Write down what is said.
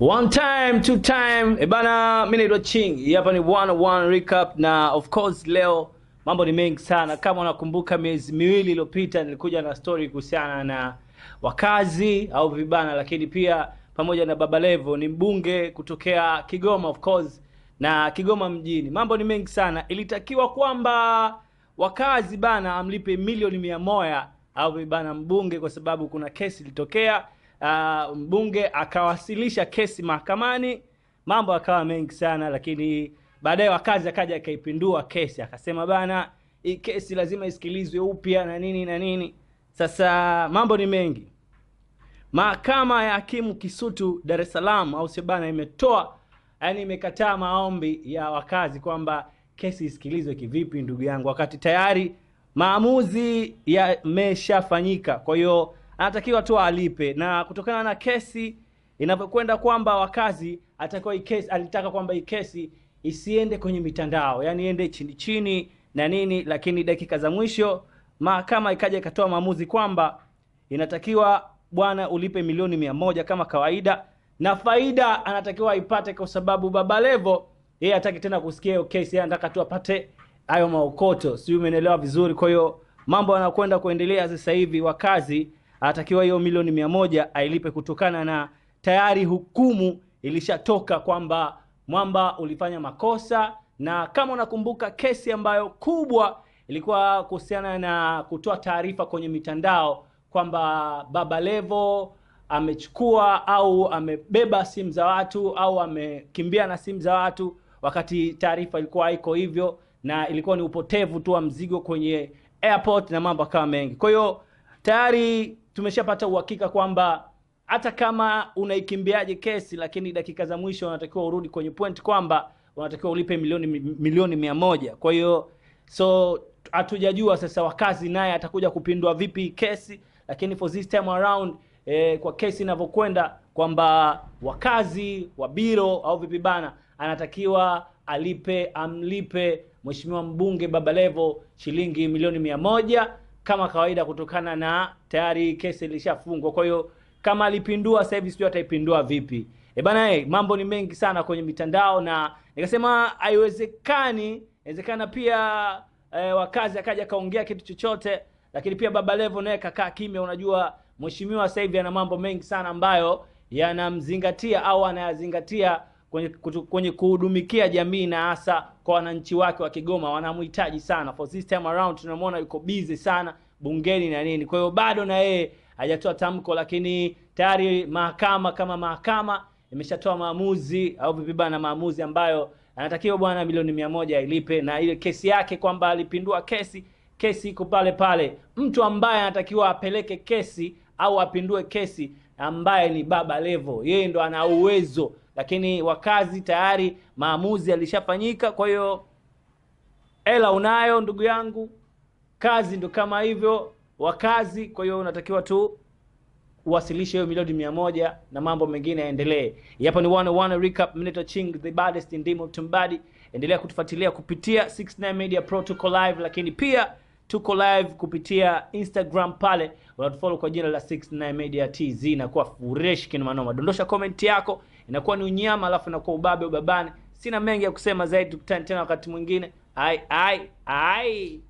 One time, two time, ebana, mimi naitwa Ching. Hapa ni 101 recap na of course leo mambo ni mengi sana. Kama unakumbuka miezi miwili iliyopita nilikuja na story kuhusiana na wakazi au vibana, lakini pia pamoja na Baba Levo, ni mbunge kutokea Kigoma of course, na Kigoma mjini. Mambo ni mengi sana. Ilitakiwa kwamba wakazi bana amlipe milioni 100 au vibana mbunge, kwa sababu kuna kesi ilitokea. Mbunge akawasilisha kesi mahakamani, mambo akawa mengi sana, lakini baadaye wakazi akaja akaipindua kesi, akasema bana hii kesi lazima isikilizwe upya na nini na nini. Sasa mambo ni mengi. Mahakama ya hakimu Kisutu Dar es Salaam au sebana imetoa, yani imekataa maombi ya wakazi kwamba kesi isikilizwe kivipi ndugu yangu, wakati tayari maamuzi yameshafanyika. Kwa hiyo anatakiwa tu alipe, na kutokana na kesi inavyokwenda kwamba wakazi atakiwa alitaka kwamba hii kesi isiende kwenye mitandao, yani iende chini chini na nini, lakini dakika za mwisho mahakama ikaja ikatoa maamuzi kwamba inatakiwa bwana ulipe milioni 100 kama kawaida, na faida anatakiwa ipate, kwa sababu Baba Levo yeye hataki tena kusikia hiyo kesi, yeye anataka tu apate hayo maokoto. Sio, umeelewa vizuri? Kwa hiyo mambo yanakwenda kuendelea sasa hivi, wakazi anatakiwa hiyo milioni 100 ailipe, kutokana na tayari hukumu ilishatoka kwamba mwamba ulifanya makosa. Na kama unakumbuka kesi ambayo kubwa ilikuwa kuhusiana na kutoa taarifa kwenye mitandao kwamba Baba Levo amechukua au amebeba simu za watu au amekimbia na simu za watu, wakati taarifa ilikuwa haiko hivyo, na ilikuwa ni upotevu tu wa mzigo kwenye airport na mambo kama mengi. Kwa hiyo tayari tumeshapata uhakika kwamba hata kama unaikimbiaje kesi, lakini dakika za mwisho unatakiwa urudi kwenye point kwamba unatakiwa ulipe milioni 100. Kwa hiyo hatujajua sasa wakazi naye atakuja kupindua vipi kesi, lakini for this time around kwa kesi inavyokwenda kwamba wakazi wa biro au vipi bana anatakiwa amlipe mheshimiwa mbunge Baba Levo shilingi milioni 100 kama kawaida, kutokana na tayari kesi ilishafungwa. Kwa hiyo kama alipindua sasa hivi sio ataipindua vipi? Bana, mambo ni mengi sana kwenye mitandao, na nikasema haiwezekani, inawezekana pia wakazi akaja kaongea kitu chochote, lakini pia Baba Levo naye kakaa kimya. Unajua mheshimiwa sasa hivi ana mambo mengi sana ambayo yanamzingatia au anayazingatia kwenye kuhudumikia jamii, na hasa kwa wananchi wake wa Kigoma, wanamhitaji sana. For this time around tunamwona yuko busy sana bungeni na nini. Kwa hiyo bado na yeye hajatoa tamko, lakini tayari mahakama imeshatoa maamuzi au vipi bana, maamuzi ambayo anatakiwa bwana milioni 100 ailipe, na ile kesi yake kwamba alipindua kesi iko pale pale. Mtu ambaye anatakiwa apeleke kesi au apindue kesi ambaye ni Baba Levo, yeye ndo ana uwezo, lakini wakazi tayari maamuzi alishafanyika. Kwa hiyo hela unayo ndugu yangu, kazi ndo kama hivyo wakazi. Kwa hiyo unatakiwa tu uwasilishe hiyo milioni 100 na mambo mengine yaendelee. Hapa ni 101 recap, Mneto Ching, the baddest in Dimo Tumbadi. Endelea kutufuatilia kupitia 69 Media Pro, tuko live, lakini pia tuko live kupitia Instagram, pale unatufollow kwa jina la 69 Media TZ, na kuwa fresh kina manoma. Dondosha comment yako, inakuwa ni unyama, alafu inakuwa ubabe ubabani. Sina mengi ya kusema zaidi, tukutane tena wakati mwingine. Ai